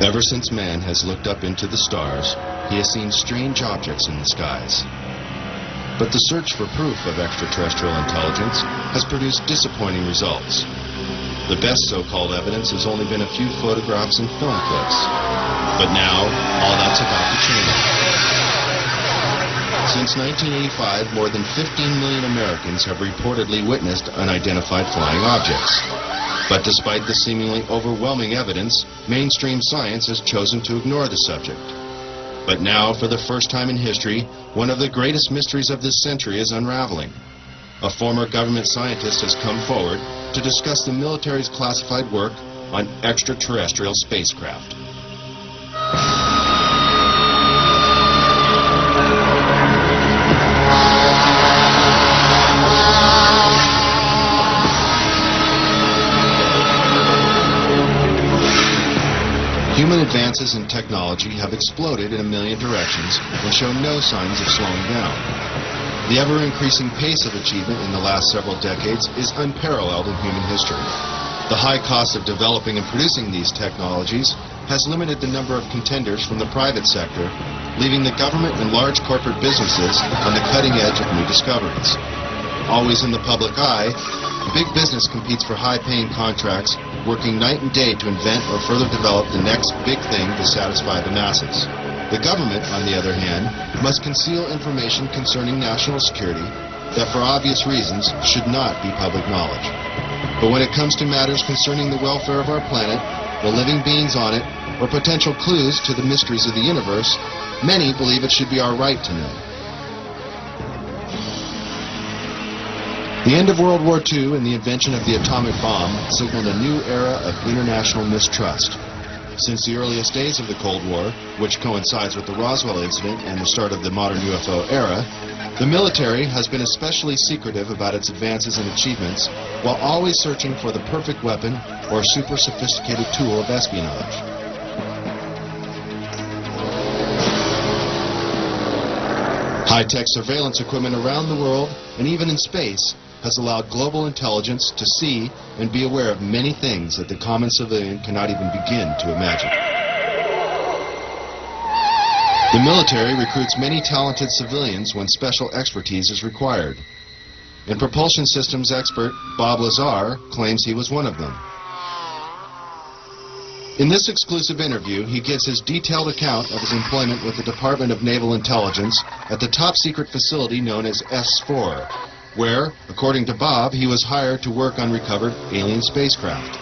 Ever since man has looked up into the stars, he has seen strange objects in the skies. But the search for proof of extraterrestrial intelligence has produced disappointing results. The best so-called evidence has only been a few photographs and film clips. But now, all that's about to change. Since 1985, more than 15 million Americans have reportedly witnessed unidentified flying objects. But despite the seemingly overwhelming evidence, mainstream science has chosen to ignore the subject. But now, for the first time in history, one of the greatest mysteries of this century is unraveling. A former government scientist has come forward to discuss the military's classified work on extraterrestrial spacecraft. Human advances in technology have exploded in a million directions and show no signs of slowing down. The ever-increasing pace of achievement in the last several decades is unparalleled in human history. The high cost of developing and producing these technologies has limited the number of contenders from the private sector, leaving the government and large corporate businesses on the cutting edge of new discoveries. Always in the public eye, big business competes for high-paying contracts, working night and day to invent or further develop the next big thing to satisfy the masses. The government, on the other hand, must conceal information concerning national security that, for obvious reasons, should not be public knowledge. But when it comes to matters concerning the welfare of our planet, the living beings on it, or potential clues to the mysteries of the universe, many believe it should be our right to know. The end of World War II and the invention of the atomic bomb signaled a new era of international mistrust. Since the earliest days of the Cold War, which coincides with the Roswell incident and the start of the modern UFO era, the military has been especially secretive about its advances and achievements, while always searching for the perfect weapon or super sophisticated tool of espionage. High-tech surveillance equipment around the world, and even in space, has allowed global intelligence to see and be aware of many things that the common civilian cannot even begin to imagine. The military recruits many talented civilians when special expertise is required. And propulsion systems expert Bob Lazar claims he was one of them. In this exclusive interview, he gives his detailed account of his employment with the Department of Naval Intelligence at the top-secret facility known as S4, where, according to Bob, he was hired to work on recovered alien spacecraft.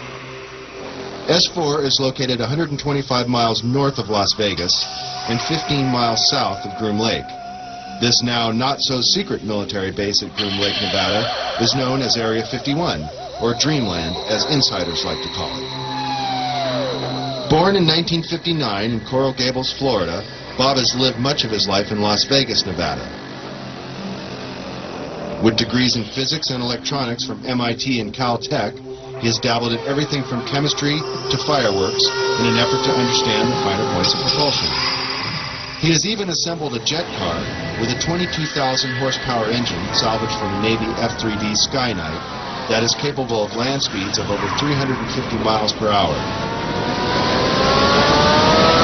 S4 is located 125 miles north of Las Vegas and 15 miles south of Groom Lake. This now not-so-secret military base at Groom Lake, Nevada, is known as Area 51, or Dreamland, as insiders like to call it. Born in 1959 in Coral Gables, Florida, Bob has lived much of his life in Las Vegas, Nevada. With degrees in physics and electronics from MIT and Caltech, he has dabbled in everything from chemistry to fireworks in an effort to understand the finer points of propulsion. He has even assembled a jet car with a 22,000 horsepower engine salvaged from a Navy F-3D Sky Knight that is capable of land speeds of over 350 miles per hour.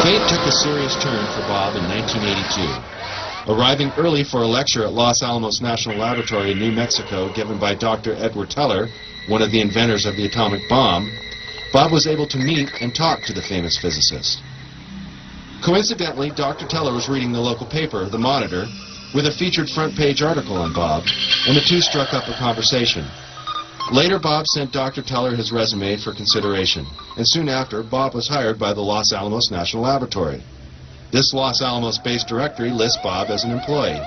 Fate took a serious turn for Bob in 1982. Arriving early for a lecture at Los Alamos National Laboratory in New Mexico given by Dr. Edward Teller, one of the inventors of the atomic bomb, Bob was able to meet and talk to the famous physicist. Coincidentally, Dr. Teller was reading the local paper, The Monitor, with a featured front-page article on Bob, and the two struck up a conversation. Later, Bob sent Dr. Teller his resume for consideration, and soon after, Bob was hired by the Los Alamos National Laboratory. This Los Alamos-based directory lists Bob as an employee.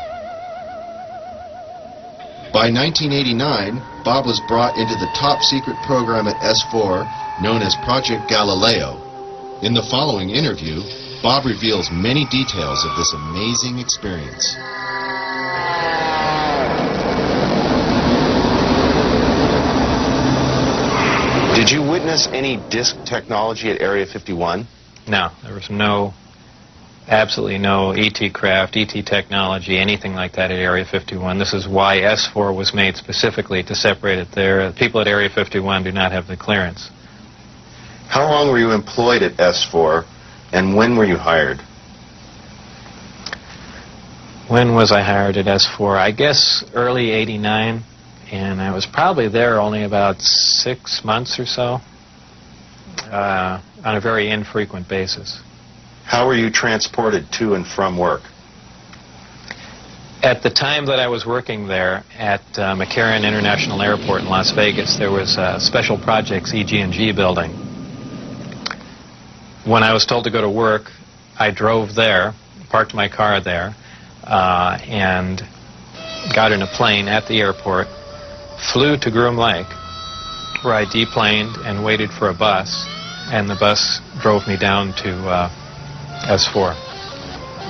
By 1989, Bob was brought into the top-secret program at S4 known as Project Galileo. In the following interview, Bob reveals many details of this amazing experience. Did you witness any disk technology at Area 51? No, there was absolutely no ET craft, ET technology, anything like that at Area 51. This is why S4 was made specifically to separate it there. People at Area 51 do not have the clearance. How long were you employed at S4 And when were you hired? When was I hired at S4? I guess early '89, and I was probably there only about 6 months or so, on a very infrequent basis. How were you transported to and from work? At the time that I was working there at McCarran International Airport in Las Vegas, there was a Special Projects EG&G building. When I was told to go to work, I drove there, parked my car there, and got in a plane at the airport, flew to Groom Lake, where I deplaned and waited for a bus, and the bus drove me down to S4.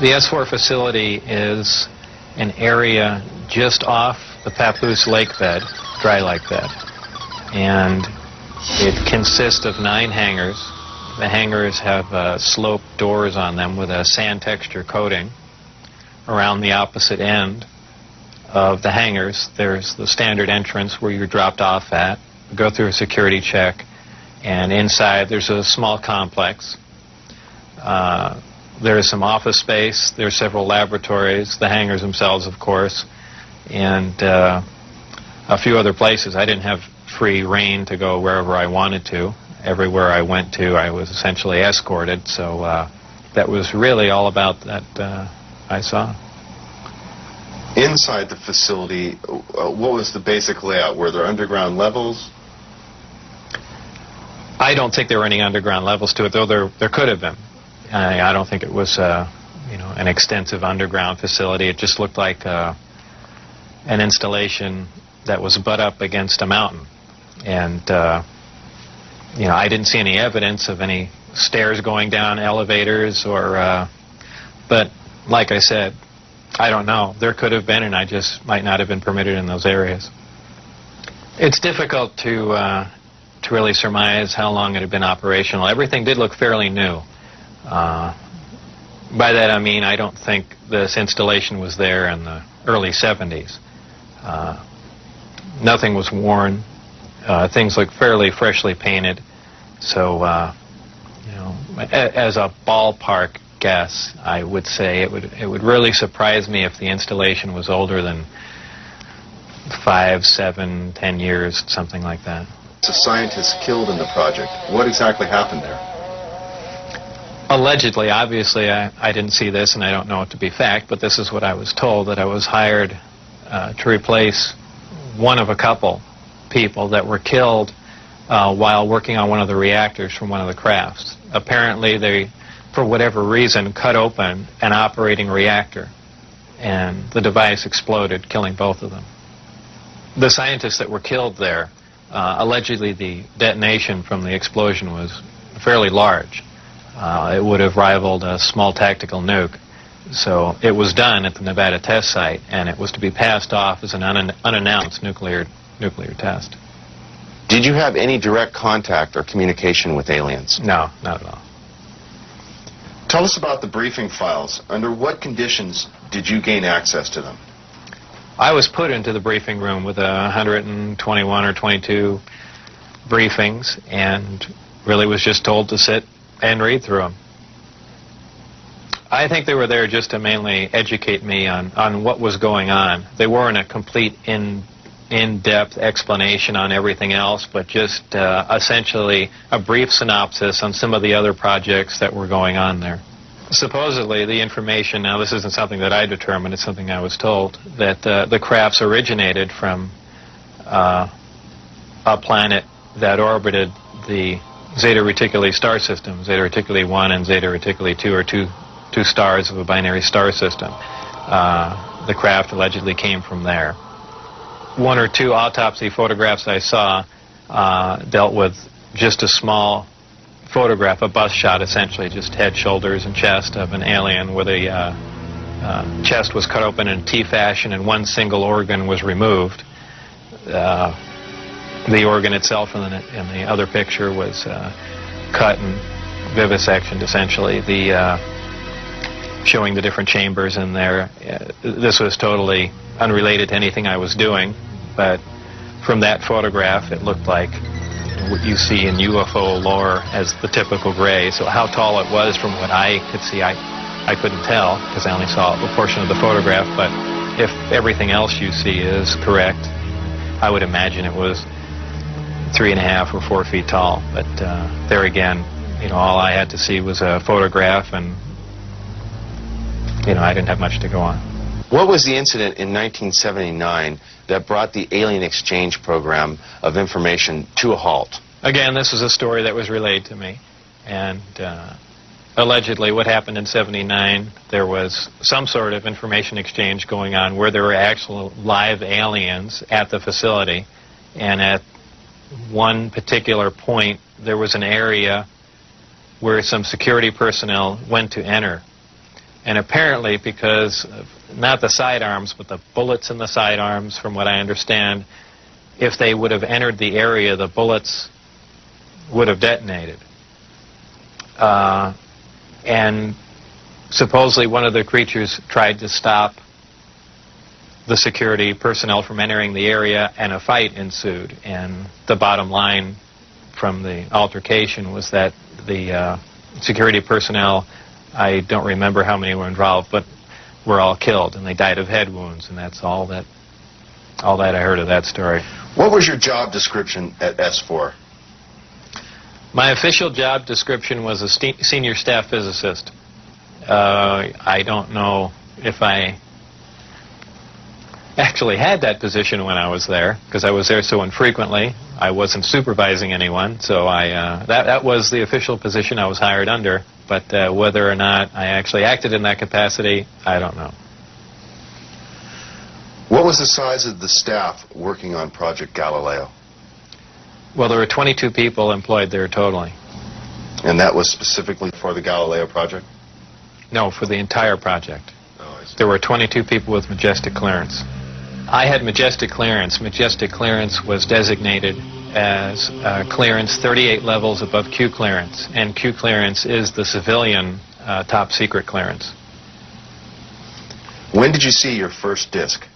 The S4 facility is an area just off the Papoose lake bed, dry lake bed, and it consists of 9 hangars. The hangars have sloped doors on them with a sand texture coating. Around the opposite end of the hangars, there's the standard entrance where you're dropped off at, go through a security check, and inside there's a small complex. There's some office space, there's several laboratories, the hangars themselves, of course, and a few other places. I didn't have free rein to go wherever I wanted to. Everywhere I went to, I was essentially escorted, so that was really all about that I saw. Inside the facility, what was the basic layout? Were there underground levels? I don't think there were any underground levels to it, though there could have been. I don't think it was an extensive underground facility. It just looked like an installation that was butt up against a mountain. And I didn't see any evidence of any stairs going down, elevators, or but like I said, I don't know. There could have been, and I just might not have been permitted in those areas. It's difficult to really surmise how long it had been operational. Everything did look fairly new. By that I mean I don't think this installation was there in the early 70s. Nothing was worn. Things looked fairly freshly painted. So, as a ballpark guess, I would say it would really surprise me if the installation was older than 5, 7, 10 years, something like that. A scientist killed in the project. What exactly happened there? Allegedly, obviously, I didn't see this, and I don't know it to be fact, but this is what I was told, that I was hired to replace one of a couple people that were killed while working on one of the reactors from one of the crafts. Apparently, they, for whatever reason, cut open an operating reactor, and the device exploded, killing both of them. The scientists that were killed there, allegedly the detonation from the explosion was fairly large. It would have rivaled a small tactical nuke. So it was done at the Nevada test site, and it was to be passed off as an unannounced nuclear test. Did you have any direct contact or communication with aliens? No, not at all. Tell us about the briefing files. Under what conditions did you gain access to them? I was put into the briefing room with 121 or 22 briefings, and really was just told to sit and read through them. I think they were there just to mainly educate me on what was going on. They weren't a complete in-depth explanation on everything else, but just essentially a brief synopsis on some of the other projects that were going on there. Supposedly, the information, now this isn't something that I determined, it's something I was told, that the crafts originated from a planet that orbited the Zeta Reticuli star system. Zeta Reticuli 1 and Zeta Reticuli 2 are two stars of a binary star system. The craft allegedly came from there. 1 or 2 autopsy photographs I saw dealt with just a small photograph, a bust shot essentially, just head, shoulders, and chest of an alien where the chest was cut open in T fashion and one single organ was removed. The organ itself in the other picture was cut and vivisectioned, essentially. Showing the different chambers in there. This was totally unrelated to anything I was doing, but from that photograph, it looked like what you see in UFO lore as the typical gray. So how tall it was from what I could see, I couldn't tell because I only saw a portion of the photograph. But if everything else you see is correct, I would imagine it was 3.5 or 4 feet tall. But there again, all I had to see was a photograph, and I didn't have much to go on. What was the incident in 1979 that brought the alien exchange program of information to a halt? Again, this was a story that was relayed to me, and allegedly what happened in '79, there was some sort of information exchange going on where there were actual live aliens at the facility, and at one particular point there was an area where some security personnel went to enter. And apparently, because of not the sidearms, but the bullets in the sidearms, from what I understand, if they would have entered the area, the bullets would have detonated. And supposedly one of the creatures tried to stop the security personnel from entering the area, and a fight ensued. And the bottom line from the altercation was that the security personnel, I don't remember how many were involved, but were all killed, and they died of head wounds, and that's all that I heard of that story. What was your job description at S4? My official job description was a senior staff physicist. I don't know if I actually had that position when I was there, because I was there so infrequently. I wasn't supervising anyone, so that was the official position I was hired under. But whether or not I actually acted in that capacity, I don't know. What was the size of the staff working on Project Galileo? Well, there were 22 people employed there totally. And that was specifically for the Galileo project? No, for the entire project. Oh, I see. There were 22 people with majestic clearance. I had majestic clearance. Majestic clearance was designated as clearance 38 levels above Q clearance, and Q clearance is the civilian top secret clearance. When did you see your first disc?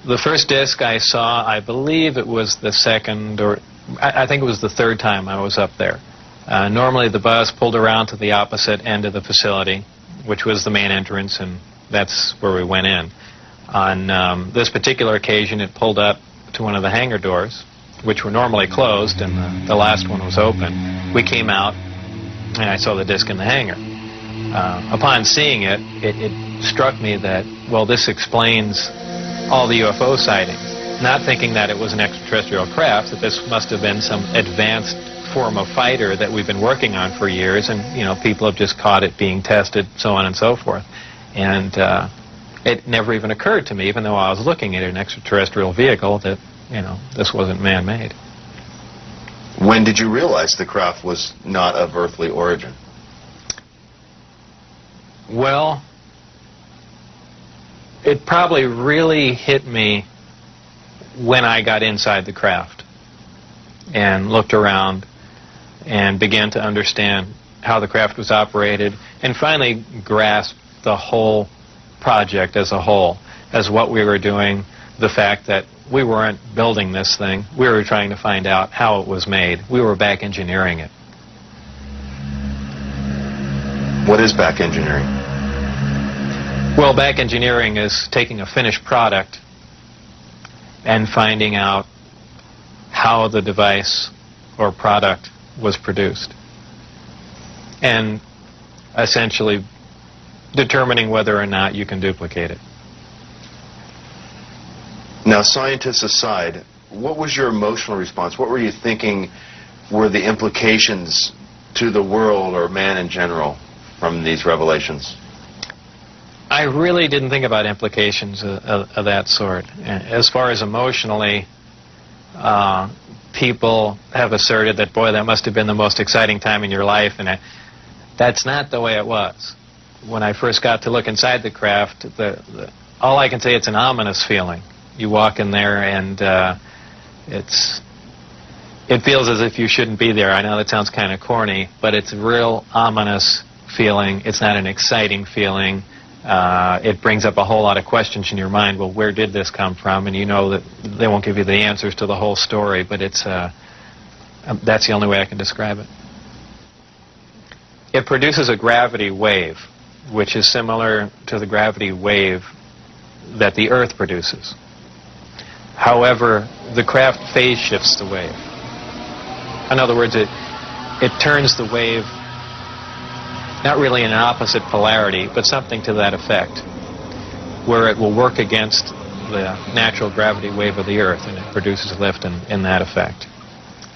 The first disc I saw, I believe it was the second, or I think it was the third time I was up there. Normally the bus pulled around to the opposite end of the facility, which was the main entrance, and that's where we went in. On this particular occasion, it pulled up to one of the hangar doors, which were normally closed, and the last one was open. We came out, and I saw the disc in the hangar. Upon seeing it, it struck me that, well, this explains all the UFO sightings. Not thinking that it was an extraterrestrial craft, that this must have been some advanced form of fighter that we've been working on for years, and, people have just caught it being tested, so on and so forth. And it never even occurred to me, even though I was looking at an extraterrestrial vehicle, that this wasn't man-made. When did you realize the craft was not of earthly origin? Well, it probably really hit me when I got inside the craft and looked around and began to understand how the craft was operated, and finally grasped the whole project as a whole, as what we were doing, the fact that we weren't building this thing, we were trying to find out how it was made. We were back engineering it. What is back engineering? Well, back engineering is taking a finished product and finding out how the device or product was produced, and essentially determining whether or not you can duplicate it. Now, scientists aside, what was your emotional response? What were you thinking were the implications to the world or man in general from these revelations? I really didn't think about implications of that sort. As far as emotionally, people have asserted that, boy, that must have been the most exciting time in your life, and that's not the way it was. When I first got to look inside the craft, all I can say, it's an ominous feeling. You walk in there, and it feels as if you shouldn't be there. I know that sounds kind of corny, but it's a real ominous feeling. It's not an exciting feeling. It brings up a whole lot of questions in your mind. Well, where did this come from? And you know that they won't give you the answers to the whole story, but it's That's the only way I can describe it. It produces a gravity wave, which is similar to the gravity wave that the Earth produces. However, the craft phase shifts the wave. In other words, it turns the wave not really in an opposite polarity, but something to that effect, where it will work against the natural gravity wave of the Earth, and it produces lift in that effect.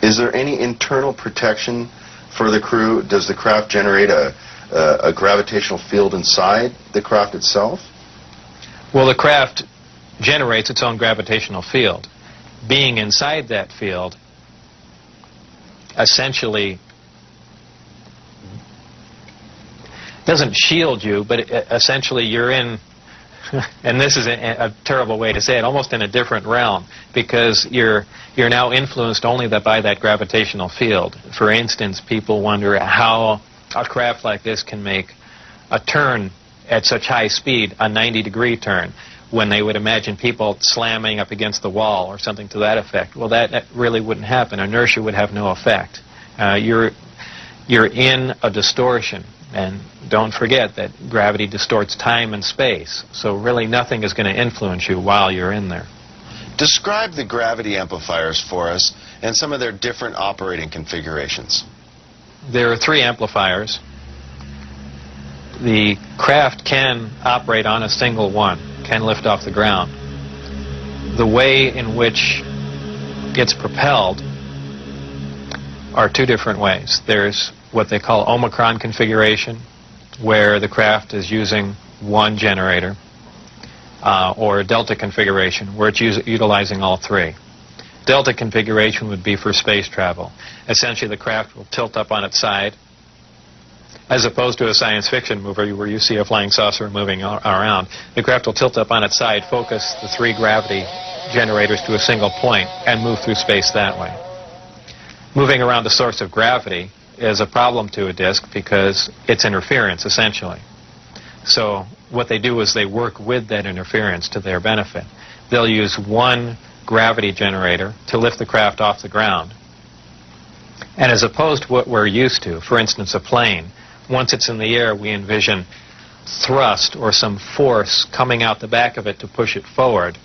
Is there any internal protection for the crew? Does the craft generate a gravitational field inside the craft itself? Well, the craft generates its own gravitational field. Being inside that field essentially doesn't shield you, but essentially you're in, and this is a terrible way to say it, almost in a different realm, because you're now influenced only by that gravitational field. For instance, people wonder how a craft like this can make a turn at such high speed, a 90-degree turn, when they would imagine people slamming up against the wall or something to that effect. Well, that really wouldn't happen. Inertia would have no effect. You're in a distortion. And don't forget that gravity distorts time and space. So really nothing is going to influence you while you're in there. Describe the gravity amplifiers for us and some of their different operating configurations. There are 3 amplifiers. The craft can operate on a single one, can lift off the ground. The way in which it's propelled are 2 different ways. There's what they call Omicron configuration, where the craft is using one generator, or Delta configuration, where it's utilizing all 3. Delta configuration would be for space travel. Essentially, the craft will tilt up on its side, as opposed to a science fiction movie where you see a flying saucer moving around. The craft will tilt up on its side, focus the 3 gravity generators to a single point, and move through space that way. Moving around the source of gravity is a problem to a disk because it's interference, essentially. So what they do is they work with that interference to their benefit. They'll use one gravity generator to lift the craft off the ground. And as opposed to what we're used to, for instance, a plane, once it's in the air, we envision thrust or some force coming out the back of it to push it forward.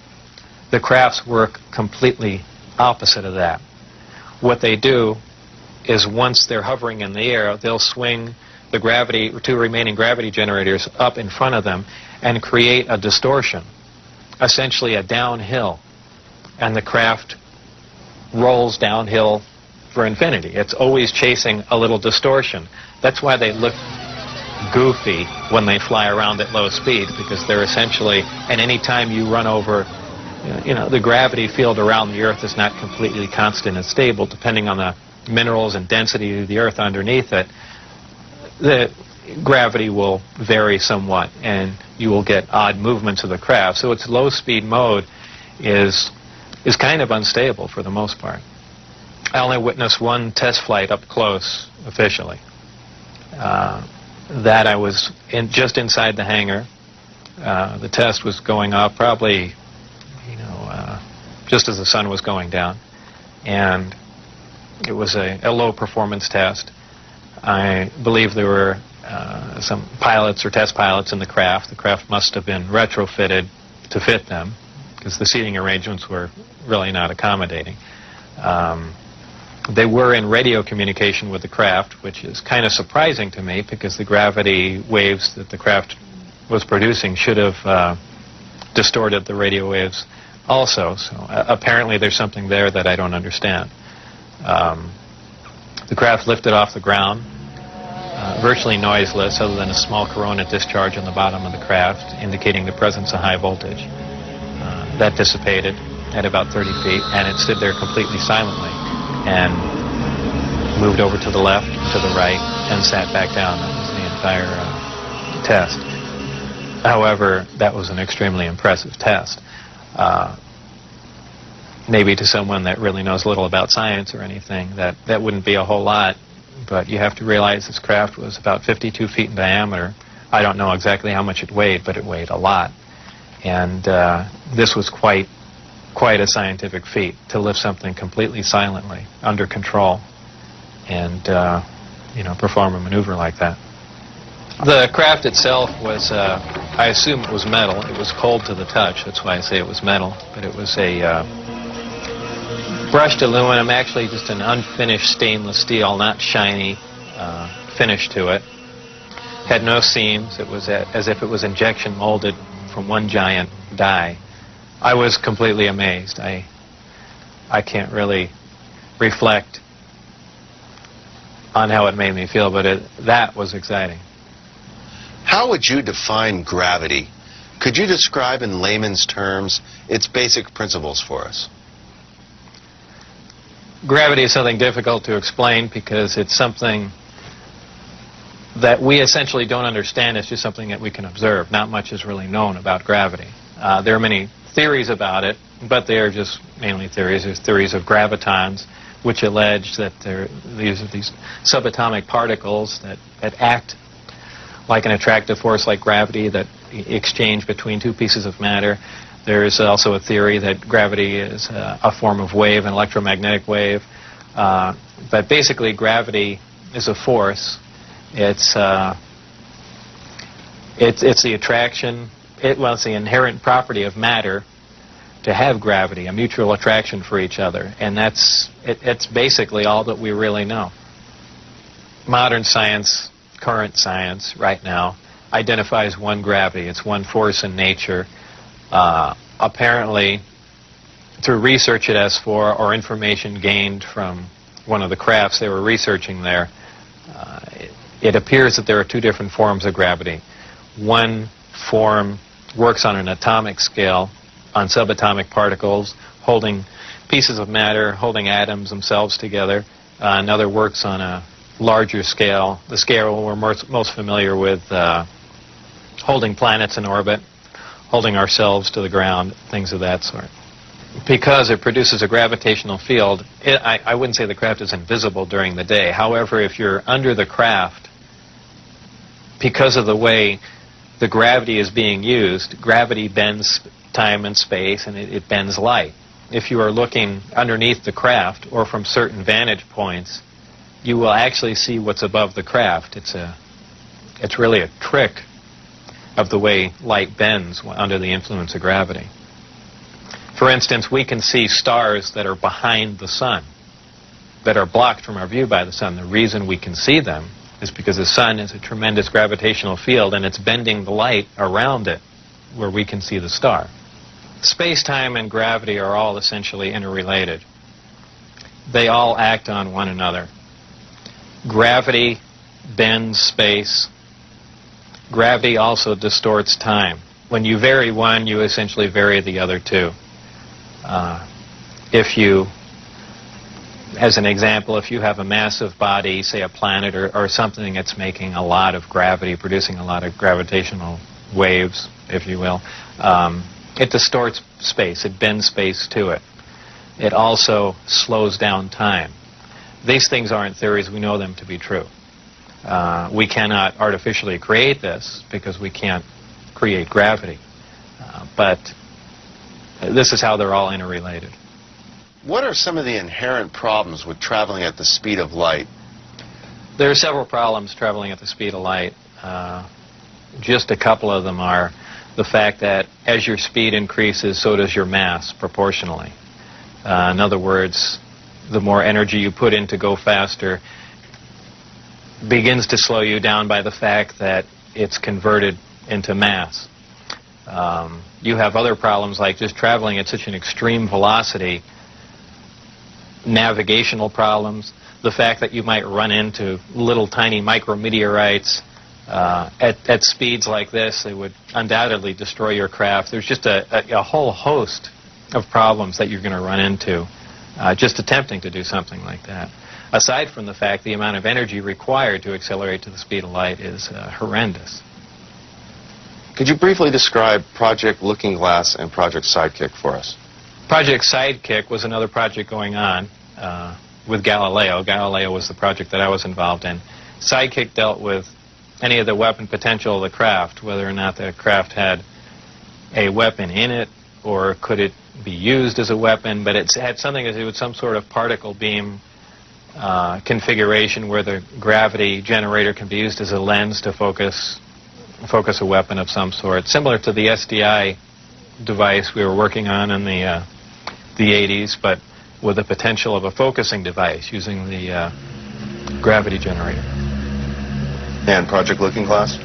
The crafts work completely opposite of that. What they do is once they're hovering in the air, they'll swing the 2 remaining gravity generators up in front of them and create a distortion, essentially a downhill. And the craft rolls downhill for infinity. It's always chasing a little distortion. That's why they look goofy when they fly around at low speed, because they're essentially, and any time you run over, the gravity field around the Earth is not completely constant and stable, depending on the minerals and density of the Earth underneath it. The gravity will vary somewhat, and you will get odd movements of the craft. So its low-speed mode is kind of unstable for the most part. I only witnessed one test flight up close, officially. That I was just inside the hangar. The test was going up probably, just as the sun was going down. And it was a low-performance test. I believe there were some pilots or test pilots in the craft. The craft must have been retrofitted to fit them, because the seating arrangements were really not accommodating. They were in radio communication with the craft, which is kind of surprising to me, because the gravity waves that the craft was producing should have distorted the radio waves also. So apparently there's something there that I don't understand. The craft lifted off the ground, virtually noiseless, other than a small corona discharge on the bottom of the craft, indicating the presence of high voltage. That dissipated at about 30 feet, and it stood there completely silently, and moved over to the left, to the right, and sat back down. That was the entire test. However, that was an extremely impressive test. Maybe to someone that really knows little about science or anything, that wouldn't be a whole lot, but you have to realize this craft was about 52 feet in diameter. I don't know exactly how much it weighed, but it weighed a lot. And this was quite a scientific feat, to lift something completely silently, under control. and perform a maneuver like that. The craft itself was, I assume it was metal. It was cold to the touch. That's why I say it was metal. But it was a brushed aluminum, actually just an unfinished stainless steel, not shiny finish to it. Had no seams. It was as if it was injection molded from one giant die. I was completely amazed. I can't really reflect on how it made me feel, but that was exciting. How would you define gravity? Could you describe in layman's terms its basic principles for us? Gravity is something difficult to explain because it's something that we essentially don't understand. It's just something that we can observe. Not much is really known about gravity. There are many theories about it, but they are just mainly theories. There's theories of gravitons, which allege that these are these subatomic particles that act like an attractive force like gravity that exchange between two pieces of matter. There is also a theory that gravity is a form of wave, an electromagnetic wave. But basically, gravity is a force. It's the attraction. It's the inherent property of matter to have gravity, a mutual attraction for each other, and it's basically all that we really know. Modern science, current science, right now, identifies one gravity. It's one force in nature. Apparently, through research at S4 or information gained from one of the crafts they were researching there, it appears that there are two different forms of gravity. One form works on an atomic scale, on subatomic particles, holding pieces of matter, holding atoms themselves together. Another works on a larger scale, the scale we're most familiar with, holding planets in orbit, holding ourselves to the ground, things of that sort. Because it produces a gravitational field, I wouldn't say the craft is invisible during the day. However, if you're under the craft, because of the way the gravity is being used, gravity bends time and space, and it bends light. If you are looking underneath the craft or from certain vantage points, you will actually see what's above the craft. It's really a trick of the way light bends under the influence of gravity. For instance, we can see stars that are behind the sun, that are blocked from our view by the sun. The reason we can see them is because the sun is a tremendous gravitational field, and it's bending the light around it where we can see the star. Space-time and gravity are all essentially interrelated. They all act on one another. Gravity bends space. Gravity also distorts time. When you vary one, you essentially vary the other two. If you, as an example, if you have a massive body, say a planet or something that's making a lot of gravity, producing a lot of gravitational waves, if you will, it distorts space. It bends space to it. It also slows down time. These things aren't theories. We know them to be true. We cannot artificially create this because we can't create gravity. But this is how they're all interrelated. What are some of the inherent problems with traveling at the speed of light? There are several problems traveling at the speed of light. Just a couple of them are the fact that as your speed increases, so does your mass proportionally. In other words, the more energy you put in to go faster begins to slow you down by the fact that it's converted into mass. You have other problems like just traveling at such an extreme velocity, navigational problems, the fact that you might run into little tiny micrometeorites at speeds like this. They would undoubtedly destroy your craft. There's just a whole host of problems that you're going to run into just attempting to do something like that. Aside from the fact the amount of energy required to accelerate to the speed of light is horrendous. Could you briefly describe Project Looking Glass and Project Sidekick for us? Project Sidekick was another project going on with Galileo. Galileo was the project that I was involved in. Sidekick dealt with any of the weapon potential of the craft, whether or not the craft had a weapon in it or could it be used as a weapon, but it had something to do with some sort of particle beam configuration where the gravity generator can be used as a lens to focus a weapon of some sort, similar to the SDI device we were working on in the 80s, but with the potential of a focusing device using the gravity generator. And Project Looking Glass?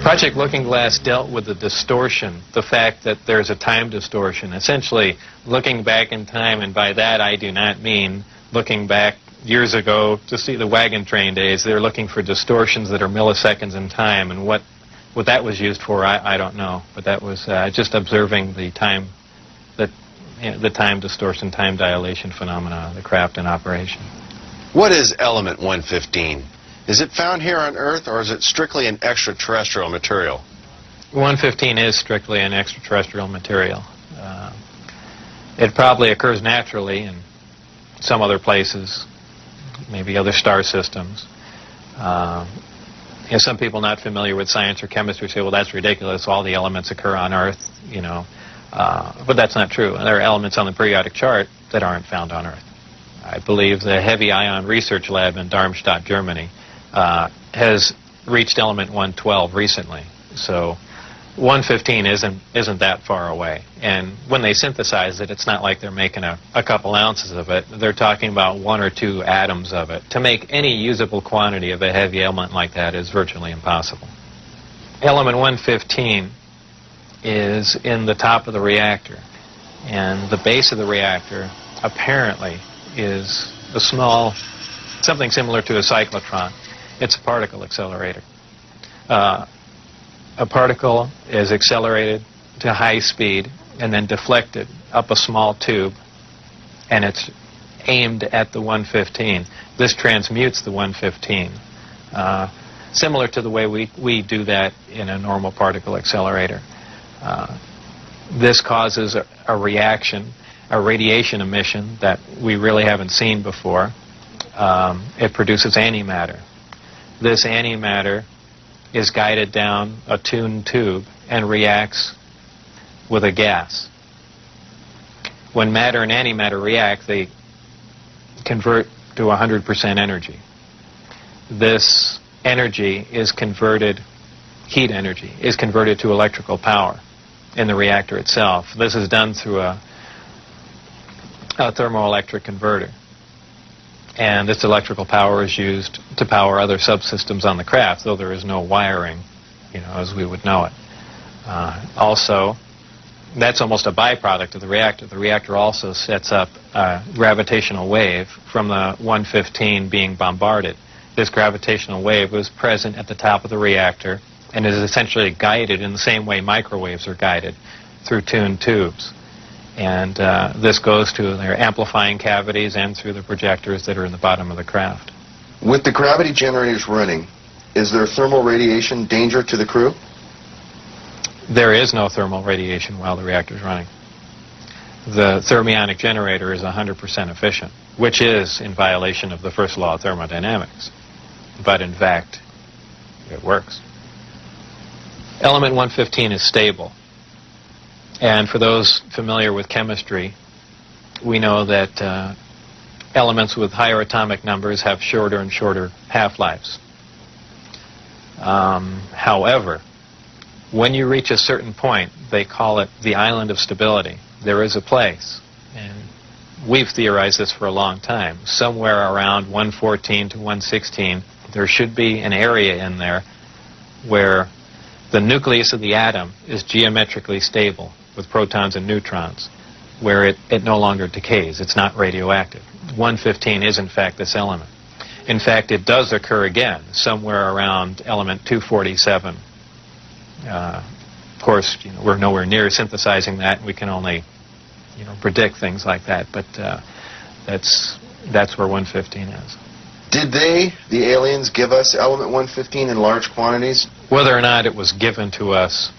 Project Looking Glass dealt with the distortion, the fact that there's a time distortion, essentially looking back in time, and by that I do not mean looking back years ago to see the wagon train days. They're looking for distortions that are milliseconds in time, and what that was used for, I don't know, but that was just observing the time, the time distortion, time dilation phenomena of the craft in operation. What is element 115? Is it found here on Earth, or is it strictly an extraterrestrial material? 115 is strictly an extraterrestrial material. It probably occurs naturally in some other places, maybe other star systems. Some people not familiar with science or chemistry say, well, that's ridiculous, all the elements occur on Earth, but that's not true. There are elements on the periodic chart that aren't found on Earth. I believe the Heavy Ion Research Lab in Darmstadt, Germany, has reached element 112 recently. So 115 isn't that far away. And when they synthesize it, it's not like they're making a couple ounces of it. They're talking about 1 or 2 atoms of it. To make any usable quantity of a heavy element like that is virtually impossible. Element 115 is in the top of the reactor. And the base of the reactor apparently is a small, something similar to a cyclotron. It's a particle accelerator. A particle is accelerated to high speed and then deflected up a small tube, and it's aimed at the 115. This transmutes the 115, similar to the way we do that in a normal particle accelerator. This causes a reaction, a radiation emission that we really haven't seen before. It produces antimatter. This antimatter is guided down a tuned tube and reacts with a gas. When matter and antimatter react, they convert to 100% energy. This energy is converted, heat energy, is converted to electrical power in the reactor itself. This is done through a thermoelectric converter. And this electrical power is used to power other subsystems on the craft, though there is no wiring, as we would know it. Also, that's almost a byproduct of the reactor. The reactor also sets up a gravitational wave from the 115 being bombarded. This gravitational wave was present at the top of the reactor and is essentially guided in the same way microwaves are guided through tuned tubes. And this goes to their amplifying cavities and through the projectors that are in the bottom of the craft. With the gravity generators running, is there thermal radiation danger to the crew? There is no thermal radiation while the reactor is running. The thermionic generator is 100% efficient, which is in violation of the first law of thermodynamics. But in fact, it works. Element 115 is stable. And for those familiar with chemistry, we know that elements with higher atomic numbers have shorter and shorter half-lives. However, when you reach a certain point, they call it the island of stability. There is a place, and we've theorized this for a long time, somewhere around 114 to 116, there should be an area in there where the nucleus of the atom is geometrically stable with protons and neutrons, where it no longer decays. It's not radioactive. 115 is, in fact, this element. In fact, it does occur again somewhere around element 247. Of course, we're nowhere near synthesizing that. We can only, predict things like that. But that's where 115 is. Did the aliens, give us element 115 in large quantities? Whether or not it was given to us,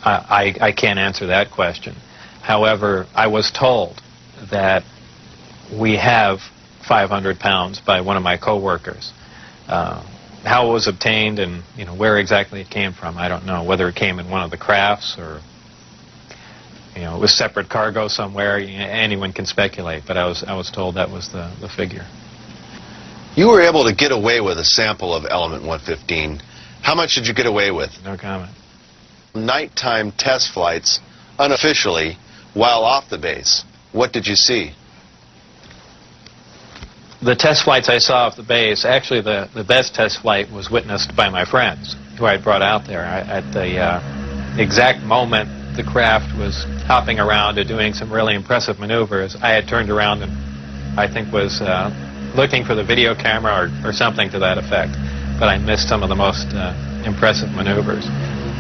I can't answer that question. However, I was told that we have 500 pounds by one of my coworkers. How it was obtained and where exactly it came from, I don't know. Whether it came in one of the crafts or it was separate cargo somewhere. Anyone can speculate, but I was told that was the figure. You were able to get away with a sample of element 115. How much did you get away with? No comment. Nighttime test flights, unofficially, while off the base. What did you see? The test flights I saw off the base, actually the best test flight was witnessed by my friends who I brought out there. At the exact moment the craft was hopping around and doing some really impressive maneuvers, I had turned around and I think was looking for the video camera or something to that effect. But I missed some of the most impressive maneuvers.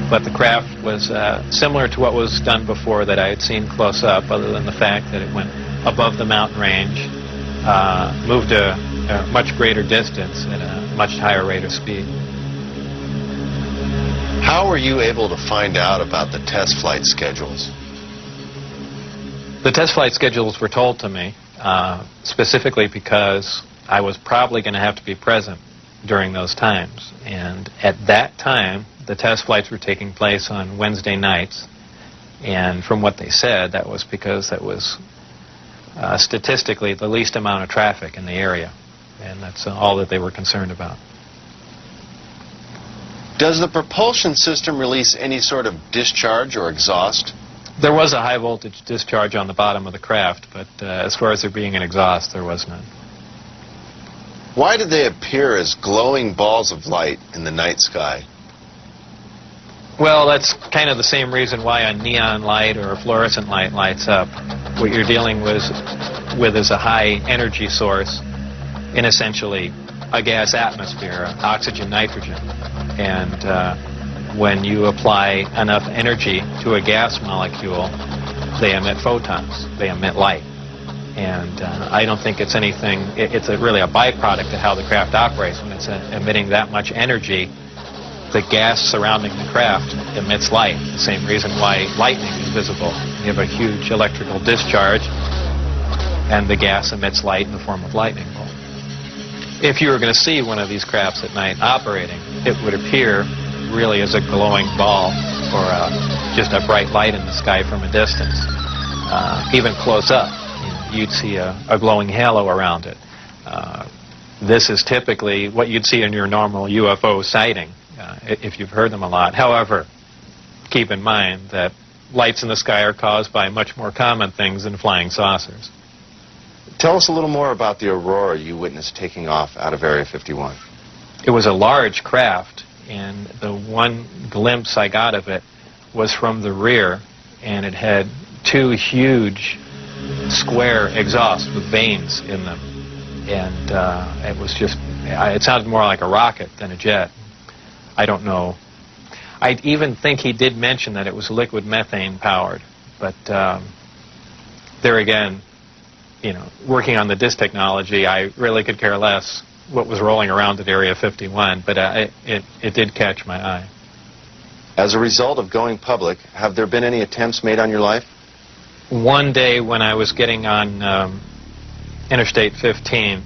But the craft was similar to what was done before that I had seen close up, other than the fact that it went above the mountain range, moved a much greater distance at a much higher rate of speed. How were you able to find out about the test flight schedules? The test flight schedules were told to me specifically because I was probably going to have to be present during those times. And at that time, the test flights were taking place on Wednesday nights. And from what they said, that was because that was statistically the least amount of traffic in the area. And that's all that they were concerned about. Does the propulsion system release any sort of discharge or exhaust? There was a high voltage discharge on the bottom of the craft, but as far as there being an exhaust, there was none. Why did they appear as glowing balls of light in the night sky? Well, that's kind of the same reason why a neon light or a fluorescent light lights up. What you're dealing with is a high energy source in essentially a gas atmosphere, oxygen, nitrogen. And when you apply enough energy to a gas molecule, they emit photons, they emit light. And I don't think it's anything, it's really a byproduct of how the craft operates. When it's emitting that much energy, the gas surrounding the craft emits light. The same reason why lightning is visible. You have a huge electrical discharge, and the gas emits light in the form of lightning bolt. If you were going to see one of these crafts at night operating, it would appear really as a glowing ball or just a bright light in the sky from a distance. Even close up, you'd see a glowing halo around it. This is typically what you'd see in your normal UFO sighting, if you've heard them a lot. However, keep in mind that lights in the sky are caused by much more common things than flying saucers. Tell us a little more about the aurora you witnessed taking off out of Area 51. It was a large craft, and the one glimpse I got of it was from the rear, and it had two huge square exhausts with vanes in them. And it was just, it sounded more like a rocket than a jet. I don't know. I even think he did mention that it was liquid methane powered, but there again, you know, working on the disk technology, I really could care less what was rolling around at Area 51, but it did catch my eye. As a result of going public, have there been any attempts made on your life? One day when I was getting on Interstate 15,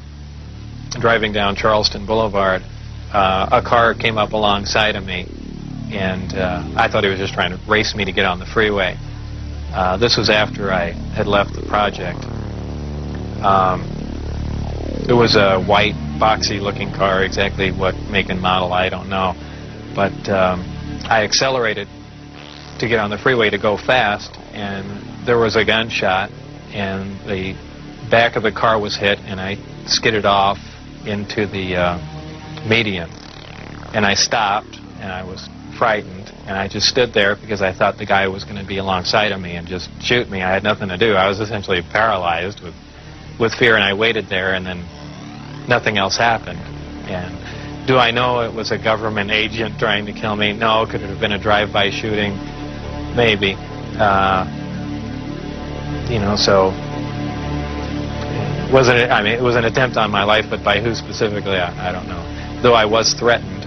driving down Charleston Boulevard, a car came up alongside of me, and I thought he was just trying to race me to get on the freeway. This was after I had left the project. It was a white, boxy-looking car. Exactly what make and model, I don't know. But I accelerated to get on the freeway to go fast, and there was a gunshot, and the back of the car was hit, and I skidded off into the median. And I stopped, and I was frightened, and I just stood there because I thought the guy was going to be alongside of me and just shoot me. I had nothing to do. I was essentially paralyzed with fear, and I waited there, and then nothing else happened. And do I know it was a government agent trying to kill me? No. Could it have been a drive-by shooting? Maybe. You know, so it was an attempt on my life, but by who specifically, I don't know. Though I was threatened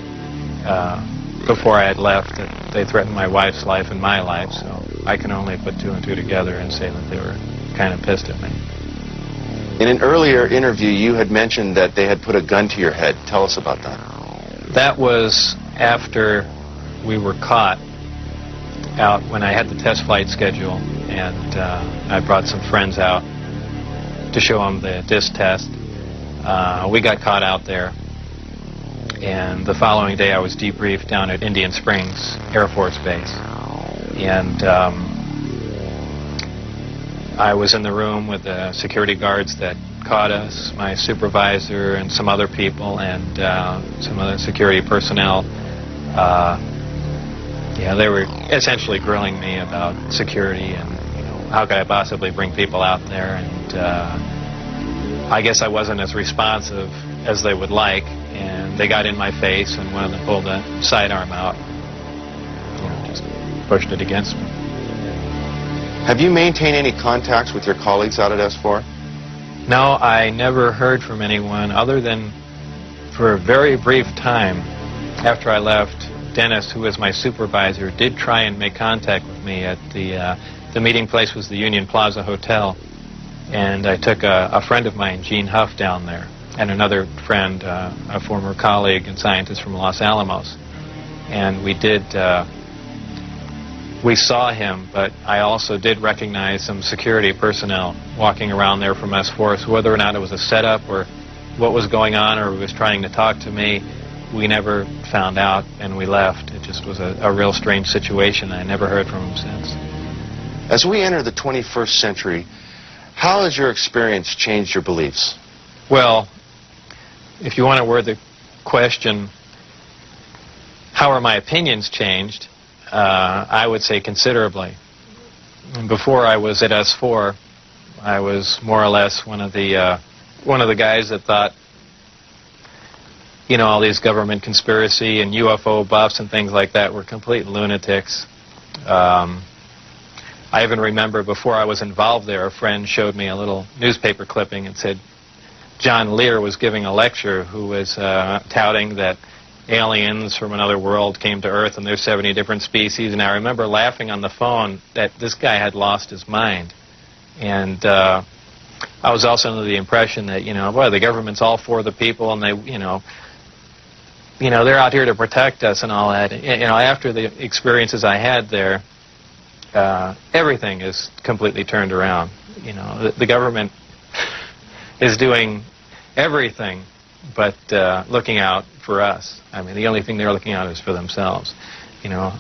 before I had left. They threatened my wife's life and my life, so I can only put two and two together and say that they were kind of pissed at me. In an earlier interview, you had mentioned that they had put a gun to your head. Tell us about that. That was after we were caught out when I had the test flight schedule, and I brought some friends out to show them the disc test. We got caught out there, and the following day I was debriefed down at Indian Springs Air Force Base. And I was in the room with the security guards that caught us, my supervisor and some other people, and some other security personnel. Yeah, they were essentially grilling me about security and, you know, how could I possibly bring people out there. And I guess I wasn't as responsive as they would like, and they got in my face, and one of them pulled the sidearm out, you know, just pushed it against me. Have you maintained any contacts with your colleagues out at S4? No, I never heard from anyone other than for a very brief time after I left. Dennis, who was my supervisor, did try and make contact with me at the meeting place was the Union Plaza Hotel, and I took a friend of mine, Gene Huff, down there, and another friend, a former colleague and scientist from Los Alamos, and we saw him, but I also did recognize some security personnel walking around there from S4, so whether or not it was a setup or what was going on or he was trying to talk to me, we never found out, and we left. It just was a real strange situation. I never heard from him since. As we enter the 21st century, how has your experience changed your beliefs? Well, if you want to word the question, how are my opinions changed? I would say considerably. Before I was at S4, I was more or less one of the guys that thought, you know, all these government conspiracy and UFO buffs and things like that were complete lunatics. I even remember before I was involved there, a friend showed me a little newspaper clipping and said John Lear was giving a lecture who was touting that aliens from another world came to Earth and there's 70 different species. And I remember laughing on the phone that this guy had lost his mind. And I was also under the impression that, you know, boy, the government's all for the people, and they, you know, they're out here to protect us and all that. You know, after the experiences I had there, everything is completely turned around. You know, the government is doing everything but looking out for us. I mean, the only thing they're looking out is for themselves. You know,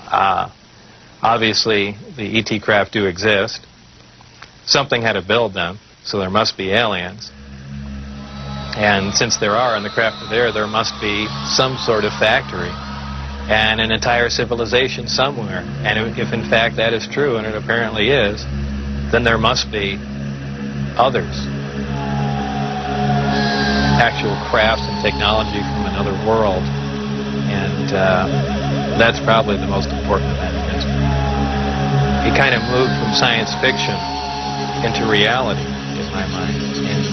obviously the ET craft do exist. Something had to build them, so there must be aliens. And since there are, and the craft are there must be some sort of factory and an entire civilization somewhere. And if in fact that is true, and it apparently is, then there must be others. Actual crafts and technology from another world. And that's probably the most important event in history. It kind of moved from science fiction into reality in my mind. And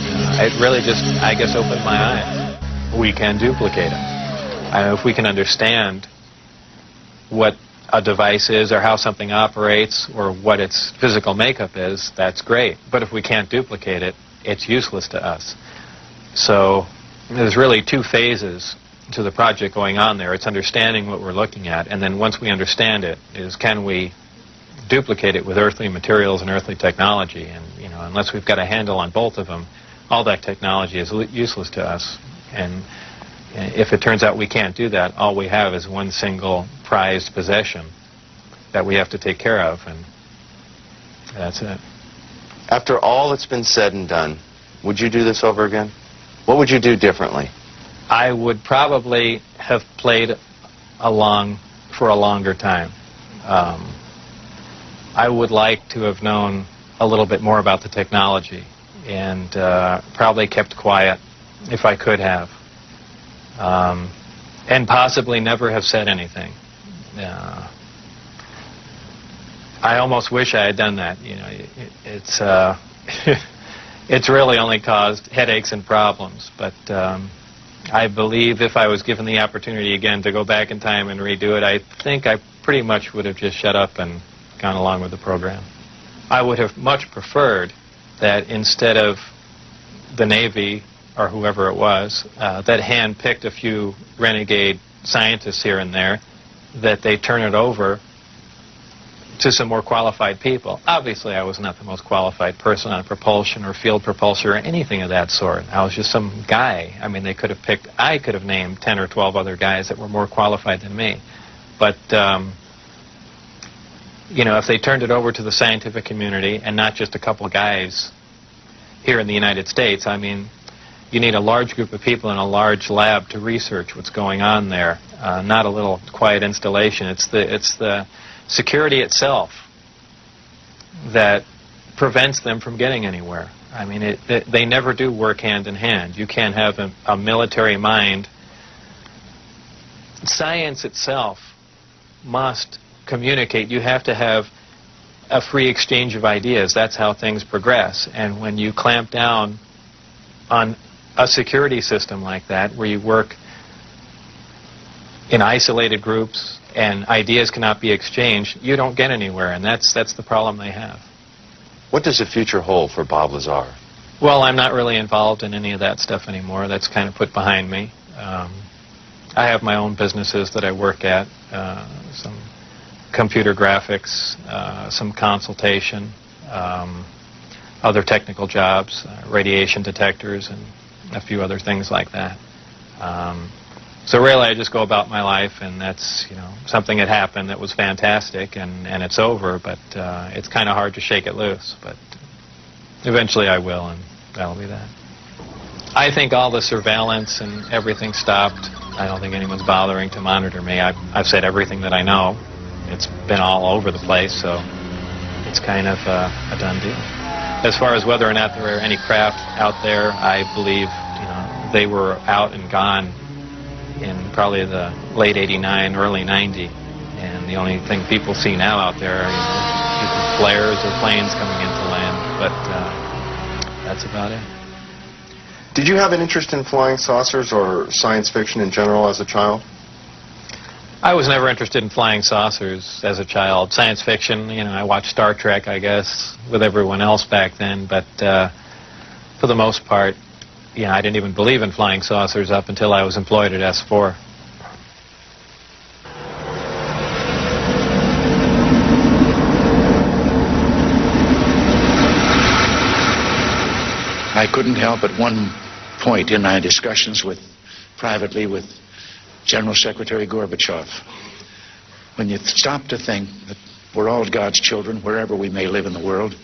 it really just, I guess, opened my eyes. We can duplicate it. If we can understand what a device is or how something operates or what its physical makeup is, that's great. But if we can't duplicate it, it's useless to us. So there's really two phases to the project going on there. It's understanding what we're looking at, and then once we understand it, is can we duplicate it with earthly materials and earthly technology? And, you know, unless we've got a handle on both of them, all that technology is useless to us. And if it turns out we can't do that, all we have is one single prized possession that we have to take care of, and that's it. After all that's been said and done, would you do this over again? What would you do differently? I would probably have played along for a longer time. I would like to have known a little bit more about the technology, and probably kept quiet if I could have, and possibly never have said anything. I almost wish I had done that. You know, it's it's really only caused headaches and problems. But I believe if I was given the opportunity again to go back in time and redo it, I think I pretty much would have just shut up and gone along with the program. I would have much preferred that instead of the Navy or whoever it was that hand-picked a few renegade scientists here and there, that they turn it over to some more qualified people. Obviously, I was not the most qualified person on propulsion or field propulsion or anything of that sort. I was just some guy. I mean, I could have named 10 or 12 other guys that were more qualified than me. But, you know, if they turned it over to the scientific community and not just a couple of guys here in the United States, I mean, you need a large group of people in a large lab to research what's going on there, not a little quiet installation. It's the security itself that prevents them from getting anywhere. I mean, they never do work hand in hand. You can't have a military mind. Science itself must communicate. You have to have a free exchange of ideas. That's how things progress. And when you clamp down on a security system like that, where you work in isolated groups and ideas cannot be exchanged, you don't get anywhere, and that's the problem they have. What does the future hold for Bob Lazar? Well, I'm not really involved in any of that stuff anymore. That's kind of put behind me. I have my own businesses that I work at, some computer graphics, some consultation, other technical jobs, radiation detectors, and a few other things like that. So really, I just go about my life, and that's, you know, something that happened that was fantastic, and it's over, but it's kind of hard to shake it loose. But eventually I will, and that'll be that. I think all the surveillance and everything stopped. I don't think anyone's bothering to monitor me. I've said everything that I know. It's been all over the place, so it's kind of a done deal. As far as whether or not there are any craft out there, I believe, you know, they were out and gone in probably the late '89, early '90, and the only thing people see now out there are, you know, either flares or planes coming into land, but that's about it. Did you have an interest in flying saucers or science fiction in general as a child? I was never interested in flying saucers as a child. Science fiction, you know, I watched Star Trek, I guess, with everyone else back then, but for the most part, you know, I didn't even believe in flying saucers up until I was employed at S4. I couldn't help at one point in my discussions privately with General Secretary Gorbachev, when you stop to think that we're all God's children, wherever we may live in the world,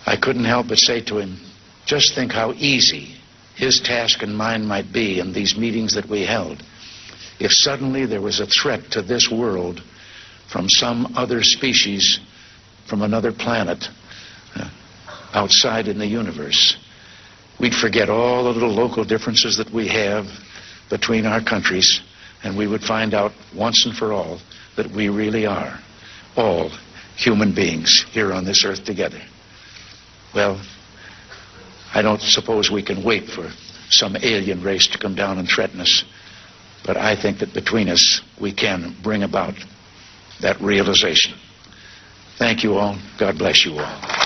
I couldn't help but say to him, just think how easy his task and mine might be in these meetings that we held if suddenly there was a threat to this world from some other species, from another planet, outside in the universe. We'd forget all the little local differences that we have between our countries, and we would find out once and for all that we really are all human beings here on this earth together. Well, I don't suppose we can wait for some alien race to come down and threaten us, but I think that between us we can bring about that realization. Thank you all. God bless you all.